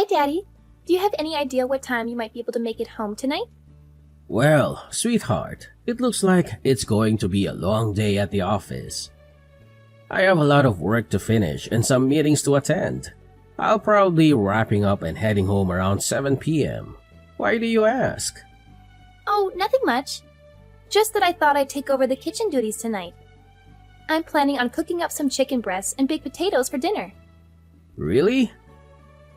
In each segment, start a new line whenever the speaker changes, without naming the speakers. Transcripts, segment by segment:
Hi, Daddy. Do you have any idea what time you might be able to make it home tonight?
Well, sweetheart, it looks like it's going to be a long day at the office. I have a lot of work to finish and some meetings to attend. I'll probably be wrapping up and heading home around 7 p.m. Why do you ask?
Oh, nothing much. Just that I thought I'd take over the kitchen duties tonight. I'm planning on cooking up some chicken breasts and baked potatoes for dinner.
Really?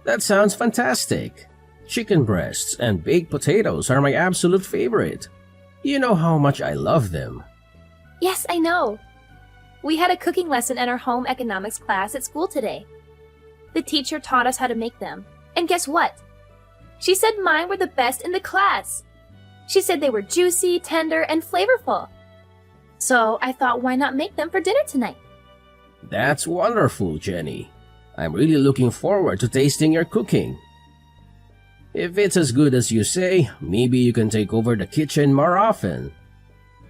That sounds fantastic. Chicken breasts and baked potatoes are my absolute favorite. You know how much I love them.
Yes, I know. We had a cooking lesson in our home economics class at school today. The teacher taught us how to make them. And guess what? She said mine were the best in the class. She said they were juicy, tender, and flavorful. So I thought, why not make them for dinner tonight?
That's wonderful, Jenny. I'm really looking forward to tasting your cooking. If it's as good as you say, maybe you can take over the kitchen more often.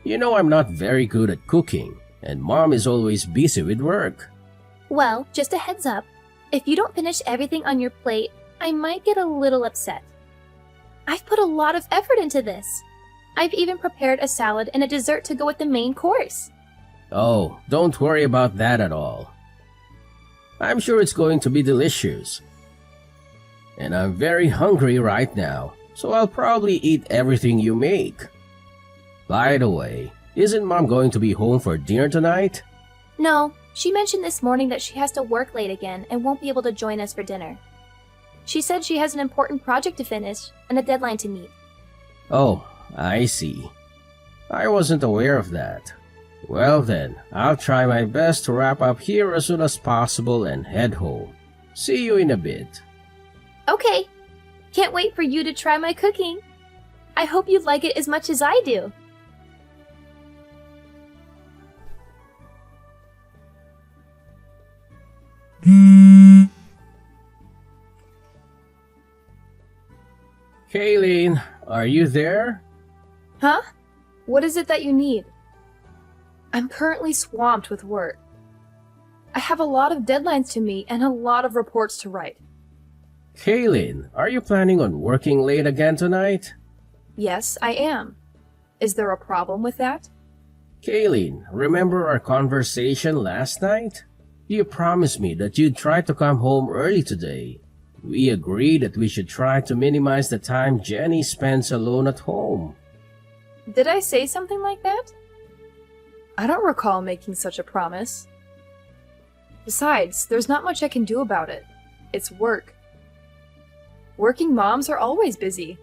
You know I'm not very good at cooking, and Mom is always busy with work.
Well, just a heads up. If you don't finish everything on your plate, I might get a little upset. I've put a lot of effort into this. I've even prepared a salad and a dessert to go with the main course.
Oh, don't worry about that at all. I'm sure it's going to be delicious. And I'm very hungry right now, so I'll probably eat everything you make. By the way, isn't Mom going to be home for dinner tonight?
No, she mentioned this morning that she has to work late again and won't be able to join us for dinner. She said she has an important project to finish and a deadline to meet.
Oh, I see. I wasn't aware of that. Well then, I'll try my best to wrap up here as soon as possible and head home. See you in a bit.
Okay. Can't wait for you to try my cooking. I hope you like it as much as I do.
Kayleen, are you there?
Huh? What is it that you need? I'm currently swamped with work. I have a lot of deadlines to meet and a lot of reports to write.
Kayleen, are you planning on working late again tonight?
Yes, I am. Is there a problem with that?
Kayleen, remember our conversation last night? You promised me that you'd try to come home early today. We agreed that we should try to minimize the time Jenny spends alone at home.
Did I say something like that? I don't recall making such a promise. Besides, there's not much I can do about it. It's work. Working moms are always busy.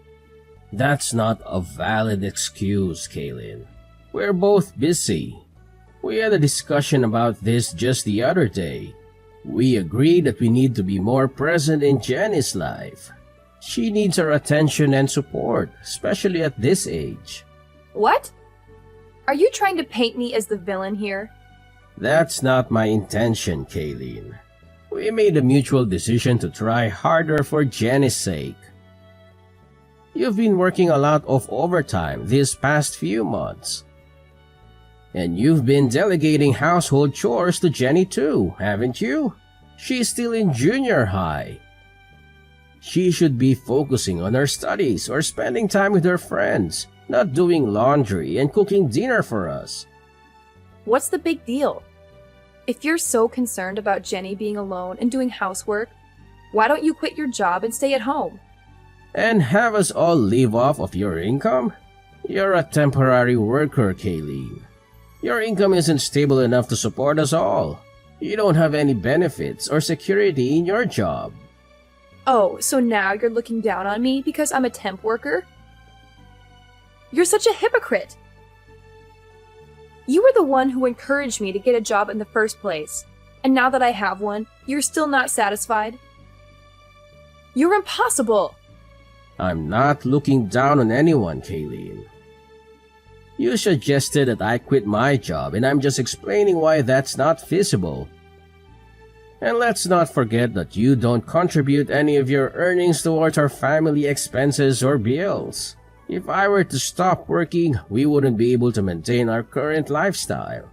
That's not a valid excuse, Kayleen. We're both busy. We had a discussion about this just the other day. We agreed that we need to be more present in Jenny's life. She needs our attention and support, especially at this age.
What? Are you trying to paint me as the villain here?
That's not my intention, Kayleen. We made a mutual decision to try harder for Jenny's sake. You've been working a lot of overtime these past few months. And you've been delegating household chores to Jenny too, haven't you? She's still in junior high. She should be focusing on her studies or spending time with her friends, not doing laundry and cooking dinner for us.
What's the big deal? If you're so concerned about Jenny being alone and doing housework, why don't you quit your job and stay at home?
And have us all live off of your income? You're a temporary worker, Kayleen. Your income isn't stable enough to support us all. You don't have any benefits or security in your job.
Oh, so now you're looking down on me because I'm a temp worker? You're such a hypocrite! You were the one who encouraged me to get a job in the first place, and now that I have one, you're still not satisfied? You're impossible!
I'm not looking down on anyone, Kayleen. You suggested that I quit my job, and I'm just explaining why that's not feasible. And let's not forget that you don't contribute any of your earnings towards our family expenses or bills. If I were to stop working, we wouldn't be able to maintain our current lifestyle.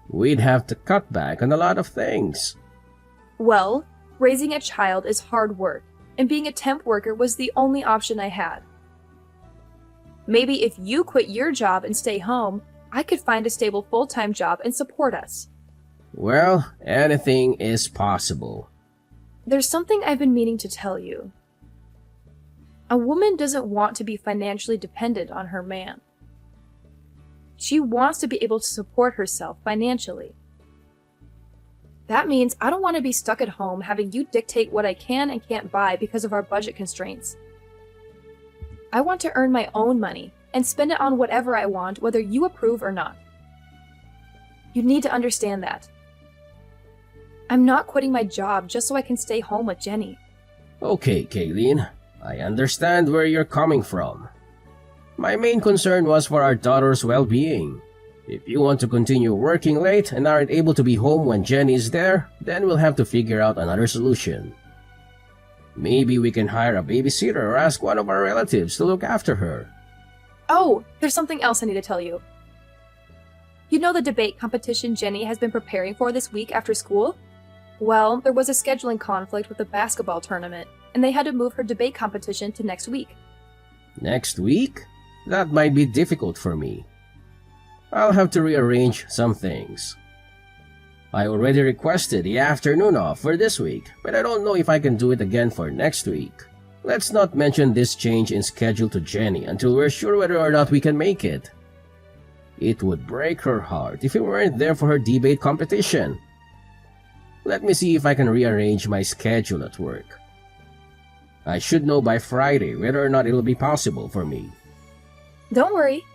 We'd have to cut back on a lot of things.
Well, raising a child is hard work, and being a temp worker was the only option I had. Maybe if you quit your job and stay home, I could find a stable full-time job and support us.
Well, anything is possible.
There's something I've been meaning to tell you. A woman doesn't want to be financially dependent on her man. She wants to be able to support herself financially. That means I don't want to be stuck at home having you dictate what I can and can't buy because of our budget constraints. I want to earn my own money and spend it on whatever I want, whether you approve or not. You need to understand that. I'm not quitting my job just so I can stay home with Jenny.
Okay, Kayleen, I understand where you're coming from. My main concern was for our daughter's well-being. If you want to continue working late and aren't able to be home when Jenny is there, then we'll have to figure out another solution. Maybe we can hire a babysitter or ask one of our relatives to look after her.
Oh, there's something else I need to tell you. You know the debate competition Jenny has been preparing for this week after school? Well, there was a scheduling conflict with the basketball tournament, and they had to move her debate competition to next week.
Next week? That might be difficult for me. I'll have to rearrange some things. I already requested the afternoon off for this week, but I don't know if I can do it again for next week. Let's not mention this change in schedule to Jenny until we're sure whether or not we can make it. It would break her heart if we weren't there for her debate competition. Let me see if I can rearrange my schedule at work. I should know by Friday whether or not it'll be possible for me.
Don't worry.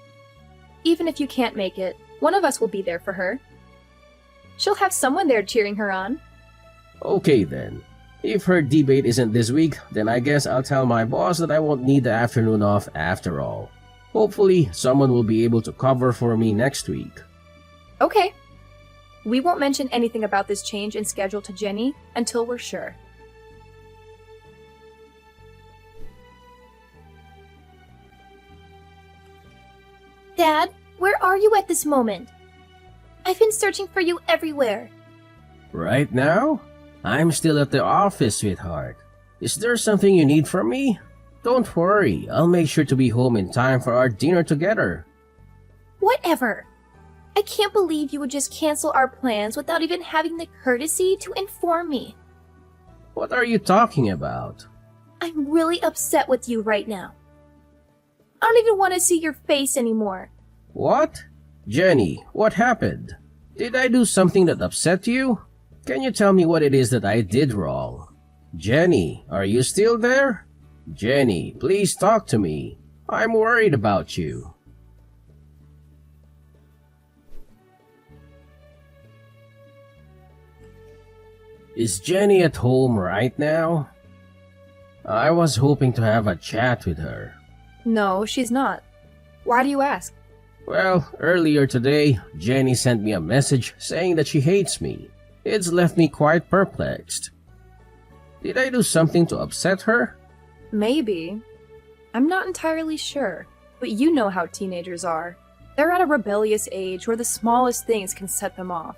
Even if you can't make it, one of us will be there for her. She'll have someone there cheering her on.
Okay then. If her debate isn't this week, then I guess I'll tell my boss that I won't need the afternoon off after all. Hopefully, someone will be able to cover for me next week.
Okay. We won't mention anything about this change in schedule to Jenny until we're sure.
Dad, where are you at this moment? I've been searching for you everywhere.
Right now? I'm still at the office, sweetheart. Is there something you need from me? Don't worry, I'll make sure to be home in time for our dinner together.
Whatever. I can't believe you would just cancel our plans without even having the courtesy to inform me.
What are you talking about?
I'm really upset with you right now. I don't even want to see your face anymore.
What? Jenny, what happened? Did I do something that upset you? Can you tell me what it is that I did wrong? Jenny, are you still there? Jenny, please talk to me. I'm worried about you. Is Jenny at home right now? I was hoping to have a chat with her.
No, she's not. Why do you ask?
Well, earlier today, Jenny sent me a message saying that she hates me. It's left me quite perplexed. Did I do something to upset her?
Maybe. I'm not entirely sure, but you know how teenagers are. They're at a rebellious age where the smallest things can set them off.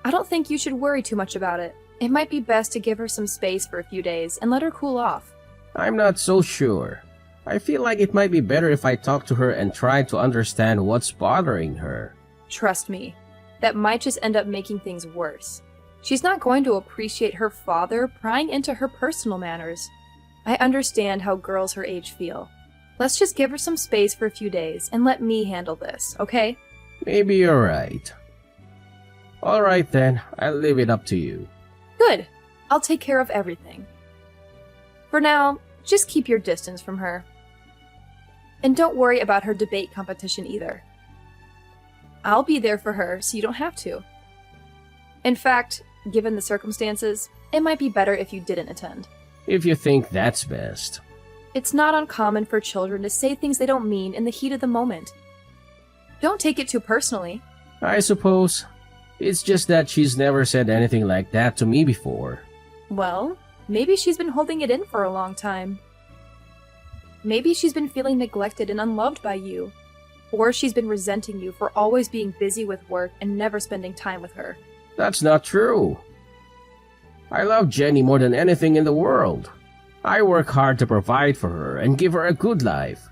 I don't think you should worry too much about it. It might be best to give her some space for a few days and let her cool off.
I'm not so sure. I feel like it might be better if I talk to her and try to understand what's bothering her.
Trust me, that might just end up making things worse. She's not going to appreciate her father prying into her personal matters. I understand how girls her age feel. Let's just give her some space for a few days and let me handle this, okay?
Maybe you're right. Alright then, I'll leave it up to you.
Good. I'll take care of everything. For now, just keep your distance from her. And don't worry about her debate competition either. I'll be there for her so you don't have to. In fact, given the circumstances, it might be better if you didn't attend.
If you think that's best.
It's not uncommon for children to say things they don't mean in the heat of the moment. Don't take it too personally.
I suppose. It's just that she's never said anything like that to me before.
Well, maybe she's been holding it in for a long time. Maybe she's been feeling neglected and unloved by you. Or she's been resenting you for always being busy with work and never spending time with her.
That's not true. I love Jenny more than anything in the world. I work hard to provide for her and give her a good life.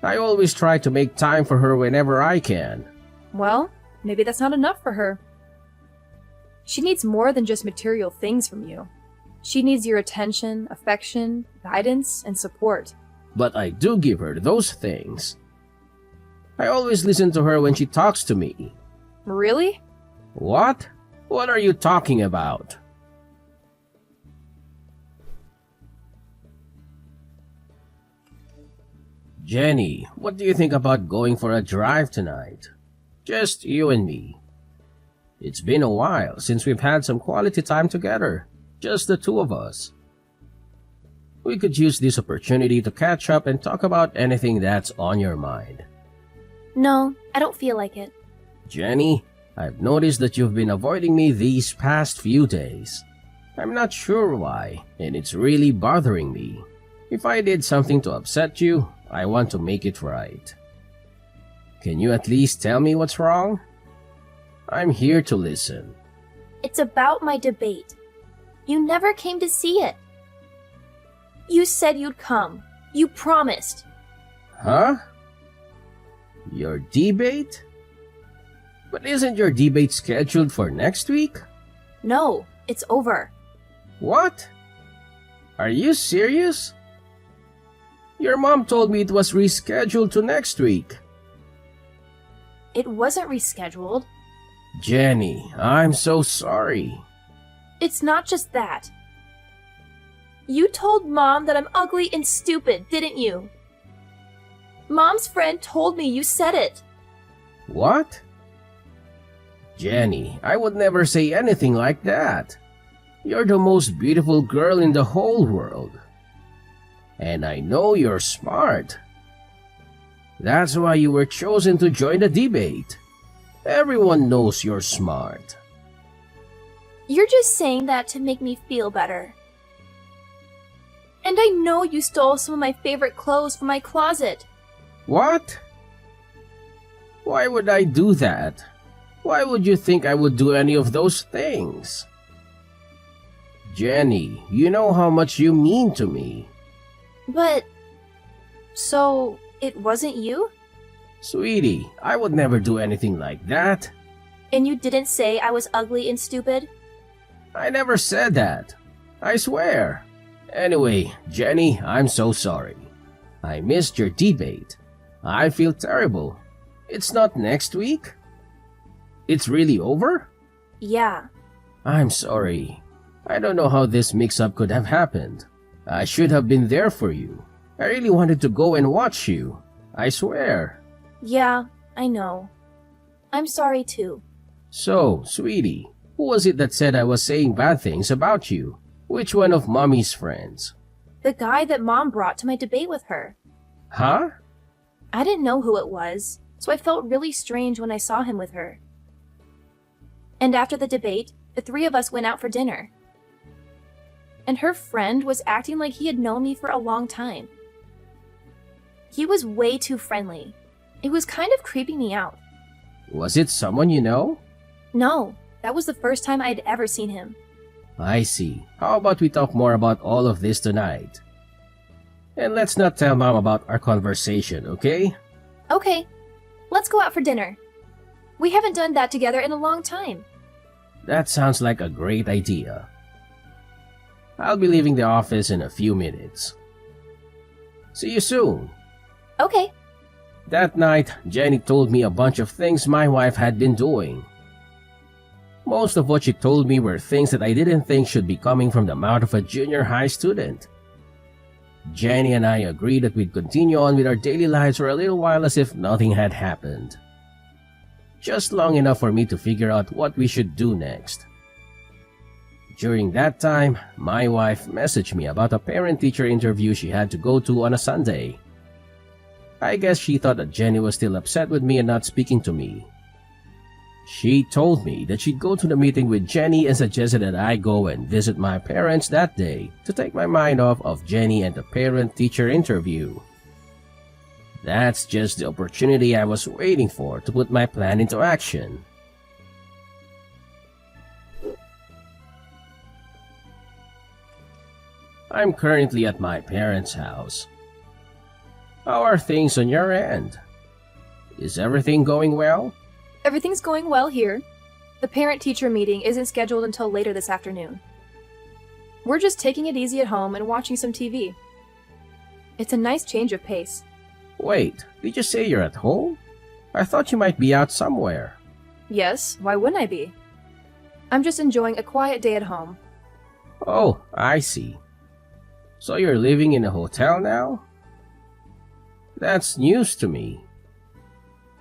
I always try to make time for her whenever I can.
Well, maybe that's not enough for her. She needs more than just material things from you. She needs your attention, affection, guidance, and support.
But I do give her those things. I always listen to her when she talks to me.
Really?
What? What are you talking about? Jenny, what do you think about going for a drive tonight? Just you and me. It's been a while since we've had some quality time together. Just the two of us. We could use this opportunity to catch up and talk about anything that's on your mind.
No, I don't feel like it.
Jenny, I've noticed that you've been avoiding me these past few days. I'm not sure why, and it's really bothering me. If I did something to upset you, I want to make it right. Can you at least tell me what's wrong? I'm here to listen.
It's about my debate. You never came to see it. You said you'd come. You promised.
Huh? Your debate? But isn't your debate scheduled for next week?
No, it's over.
What? Are you serious? Your mom told me it was rescheduled to next week.
It wasn't rescheduled.
Jenny, I'm so sorry.
It's not just that. You told Mom that I'm ugly and stupid, didn't you? Mom's friend told me you said it.
What? Jenny, I would never say anything like that. You're the most beautiful girl in the whole world. And I know you're smart. That's why you were chosen to join the debate. Everyone knows you're smart.
You're just saying that to make me feel better. And I know you stole some of my favorite clothes from my closet.
What? Why would I do that? Why would you think I would do any of those things? Jenny, you know how much you mean to me.
But... so, it wasn't you?
Sweetie, I would never do anything like that.
And you didn't say I was ugly and stupid?
I never said that. I swear. Anyway, Jenny, I'm so sorry. I missed your debate. I feel terrible. It's not next week? It's really over?
Yeah.
I'm sorry. I don't know how this mix-up could have happened. I should have been there for you. I really wanted to go and watch you. I swear.
Yeah, I know. I'm sorry too.
So, sweetie, who was it that said I was saying bad things about you? Which one of Mommy's friends?
The guy that Mom brought to my debate with her.
Huh?
I didn't know who it was, so I felt really strange when I saw him with her. And after the debate, the three of us went out for dinner. And her friend was acting like he had known me for a long time. He was way too friendly. It was kind of creeping me out.
Was it someone you know?
No, that was the first time I'd ever seen him.
I see. How about we talk more about all of this tonight? And let's not tell Mom about our conversation, okay?
Okay, let's go out for dinner. We haven't done that together in a long time.
That sounds like a great idea. I'll be leaving the office in a few minutes. See you soon.
Okay.
That night, Jenny told me a bunch of things my wife had been doing. Most of what she told me were things that I didn't think should be coming from the mouth of a junior high student. Jenny and I agreed that we'd continue on with our daily lives for a little while as if nothing had happened. Just long enough for me to figure out what we should do next. During that time, my wife messaged me about a parent-teacher interview she had to go to on a Sunday. I guess she thought that Jenny was still upset with me and not speaking to me. She told me that she'd go to the meeting with Jenny and suggested that I go and visit my parents that day to take my mind off of Jenny and the parent-teacher interview. That's just the opportunity I was waiting for to put my plan into action. I'm currently at my parents' house. How are things on your end? Is everything going well?
Everything's going well here. The parent-teacher meeting isn't scheduled until later this afternoon. We're just taking it easy at home and watching some TV. It's a nice change of pace.
Wait, did you say you're at home? I thought you might be out somewhere.
Yes, why wouldn't I be? I'm just enjoying a quiet day at home.
Oh, I see. So you're living in a hotel now? That's news to me.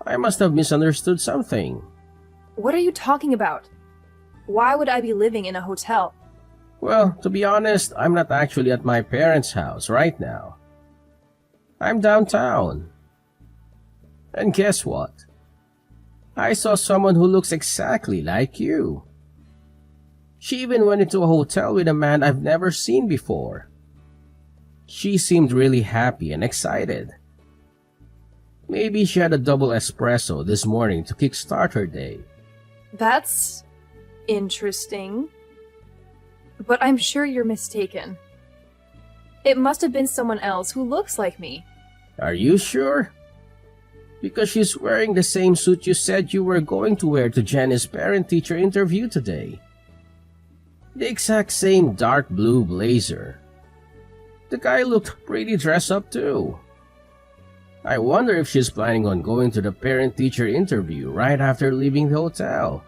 I must have misunderstood something.
What are you talking about? Why would I be living in a hotel?
Well, to be honest, I'm not actually at my parents' house right now. I'm downtown. And guess what? I saw someone who looks exactly like you. She even went into a hotel with a man I've never seen before. She seemed really happy and excited. Maybe she had a double espresso this morning to kickstart her day.
That's interesting. But I'm sure you're mistaken. It must have been someone else who looks like me.
Are you sure? Because she's wearing the same suit you said you were going to wear to Jenny's parent-teacher interview today. The exact same dark blue blazer. The guy looked pretty dressed up too. I wonder if she's planning on going to the parent-teacher interview right after leaving the hotel.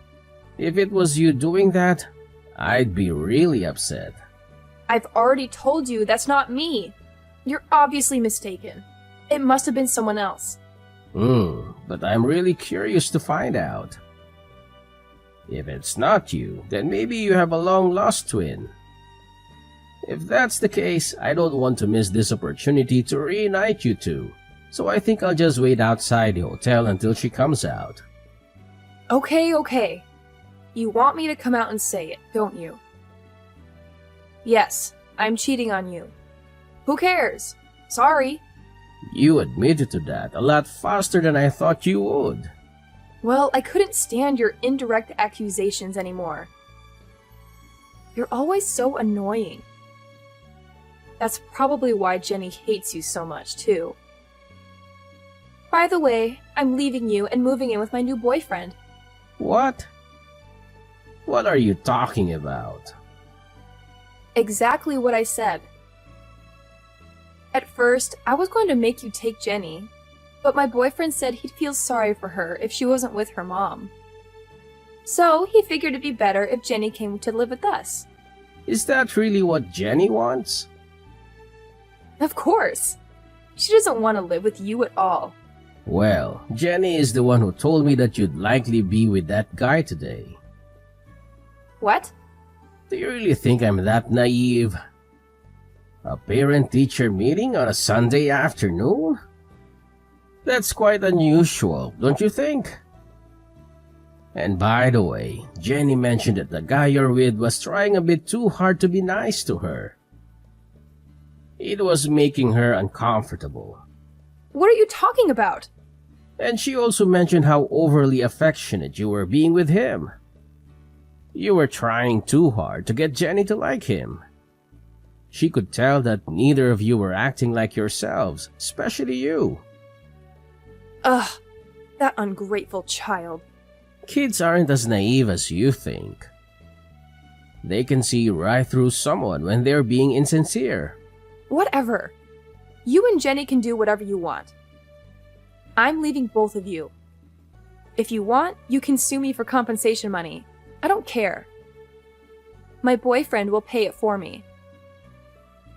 If it was you doing that, I'd be really upset.
I've already told you that's not me. You're obviously mistaken. It must have been someone else.
But I'm really curious to find out. If it's not you, then maybe you have a long-lost twin. If that's the case, I don't want to miss this opportunity to reunite you two. So I think I'll just wait outside the hotel until she comes out.
Okay. You want me to come out and say it, don't you? Yes, I'm cheating on you. Who cares? Sorry.
You admitted to that a lot faster than I thought you would.
Well, I couldn't stand your indirect accusations anymore. You're always so annoying. That's probably why Jenny hates you so much, too. By the way, I'm leaving you and moving in with my new boyfriend.
What? What are you talking about?
Exactly what I said. At first, I was going to make you take Jenny, but my boyfriend said he'd feel sorry for her if she wasn't with her mom. So he figured it'd be better if Jenny came to live with us.
Is that really what Jenny wants?
Of course. She doesn't want to live with you at all.
Well, Jenny is the one who told me that you'd likely be with that guy today.
What?
Do you really think I'm that naive? A parent-teacher meeting on a Sunday afternoon? That's quite unusual, don't you think? And by the way, Jenny mentioned that the guy you're with was trying a bit too hard to be nice to her. It was making her uncomfortable.
What are you talking about?
And she also mentioned how overly affectionate you were being with him. You were trying too hard to get Jenny to like him. She could tell that neither of you were acting like yourselves, especially you.
Ugh, that ungrateful child.
Kids aren't as naive as you think. They can see right through someone when they're being insincere.
Whatever. You and Jenny can do whatever you want. I'm leaving both of you. If you want, you can sue me for compensation money. I don't care. My boyfriend will pay it for me.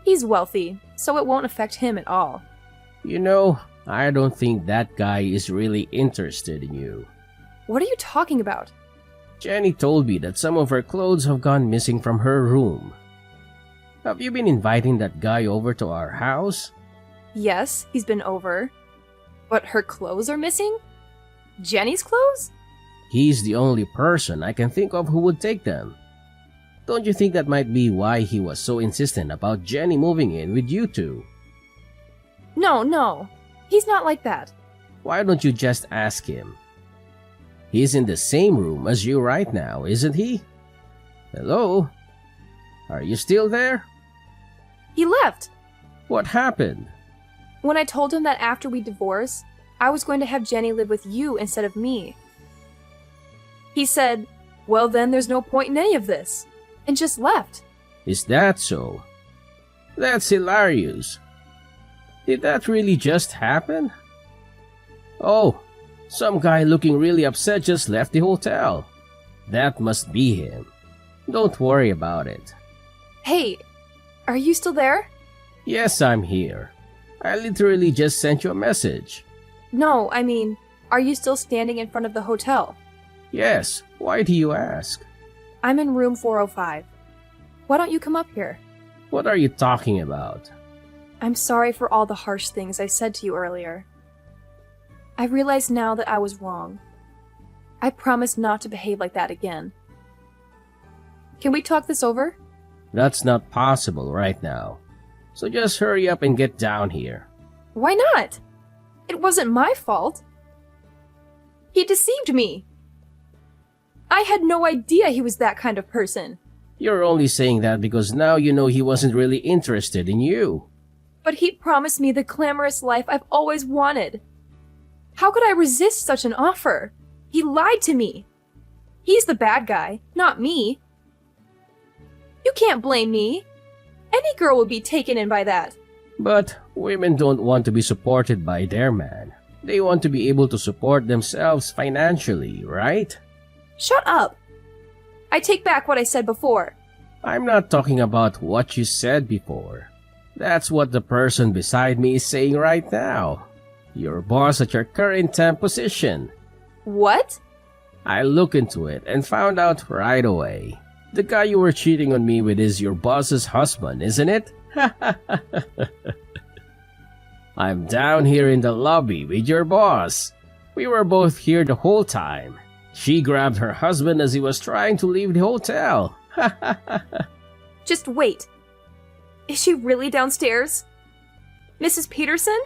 He's wealthy, so it won't affect him at all.
You know, I don't think that guy is really interested in you.
What are you talking about?
Jenny told me that some of her clothes have gone missing from her room. Have you been inviting that guy over to our house?
Yes, he's been over. But her clothes are missing? Jenny's clothes?
He's the only person I can think of who would take them. Don't you think that might be why he was so insistent about Jenny moving in with you two?
No. He's not like that.
Why don't you just ask him? He's in the same room as you right now, isn't he? Hello? Are you still there?
He He left.
What happened?
When I told him that after we divorce, I was going to have Jenny live with you instead of me. He said, well then there's no point in any of this, and just left.
Is that so? That's hilarious. Did that really just happen? Oh, some guy looking really upset just left the hotel. That must be him. Don't worry about it.
Hey, are you still there?
Yes, I'm here. I literally just sent you a message.
No, I mean, are you still standing in front of the hotel?
Yes, why do you ask?
I'm in room 405. Why don't you come up here?
What are you talking about?
I'm sorry for all the harsh things I said to you earlier. I realize now that I was wrong. I promise not to behave like that again. Can we talk this over?
That's not possible right now. So just hurry up and get down here.
Why not? It wasn't my fault. He deceived me. I had no idea he was that kind of person.
You're only saying that because now you know he wasn't really interested in you.
But he promised me the glamorous life I've always wanted. How could I resist such an offer? He lied to me. He's the bad guy, not me. You can't blame me. Any girl would be taken in by that.
But women don't want to be supported by their man. They want to be able to support themselves financially, right?
Shut up. I take back what I said before.
I'm not talking about what you said before. That's what the person beside me is saying right now. Your boss at your current temp position.
What?
I looked into it and found out right away. The guy you were cheating on me with is your boss's husband, isn't it? I'm down here in the lobby with your boss. We were both here the whole time. She grabbed her husband as he was trying to leave the hotel.
Just wait. Is she really downstairs? Mrs. Peterson?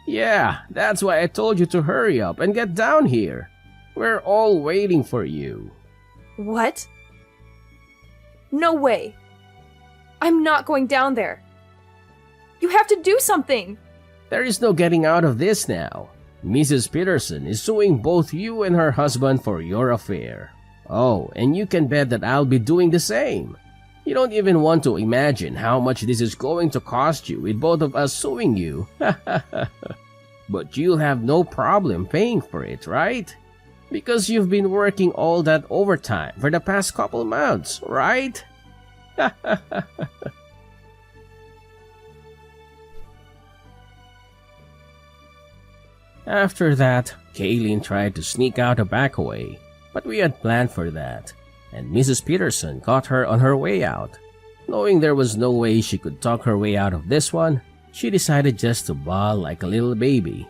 Yeah, that's why I told you to hurry up and get down here. We're all waiting for you.
What? No way. I'm not going down there. You have to do something.
There is no getting out of this now. Mrs. Peterson is suing both you and her husband for your affair. Oh, and you can bet that I'll be doing the same. You don't even want to imagine how much this is going to cost you with both of us suing you. But you'll have no problem paying for it, right? Because you've been working all that overtime for the past couple months, right? After that, Kaylin tried to sneak out a back way, but we had planned for that, and Mrs. Peterson caught her on her way out. Knowing there was no way she could talk her way out of this one, she decided just to bawl like a little baby.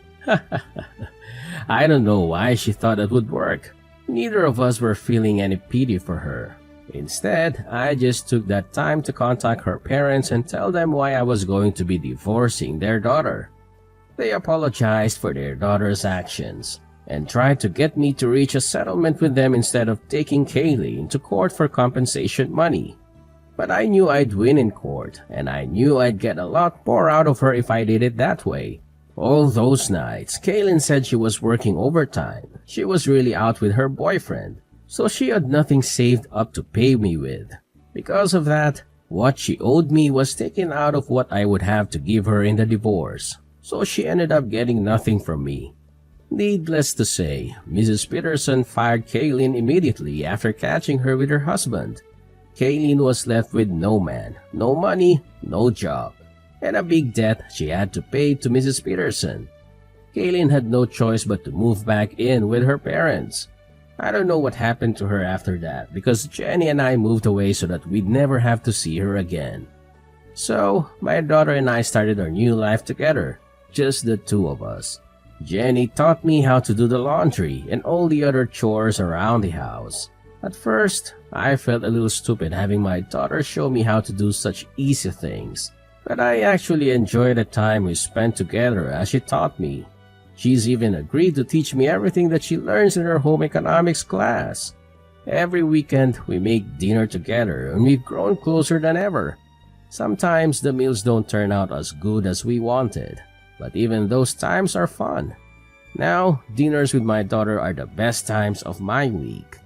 I don't know why she thought it would work. Neither of us were feeling any pity for her. Instead, I just took that time to contact her parents and tell them why I was going to be divorcing their daughter. They apologized for their daughter's actions and tried to get me to reach a settlement with them instead of taking Kaylee into court for compensation money. But I knew I'd win in court, and I knew I'd get a lot more out of her if I did it that way. All those nights, Kaylin said she was working overtime. She was really out with her boyfriend, so she had nothing saved up to pay me with. Because of that, what she owed me was taken out of what I would have to give her in the divorce, so she ended up getting nothing from me. Needless to say, Mrs. Peterson fired Kaylin immediately after catching her with her husband. Kaylin was left with no man, no money, no job, and a big debt she had to pay to Mrs. Peterson. Kaylin had no choice but to move back in with her parents. I don't know what happened to her after that because Jenny and I moved away so that we'd never have to see her again. So, my daughter and I started our new life together, just the two of us. Jenny taught me how to do the laundry and all the other chores around the house. At first, I felt a little stupid having my daughter show me how to do such easy things, but I actually enjoyed the time we spent together as she taught me. She's even agreed to teach me everything that she learns in her home economics class. Every weekend, we make dinner together and we've grown closer than ever. Sometimes the meals don't turn out as good as we wanted, but even those times are fun. Now, dinners with my daughter are the best times of my week.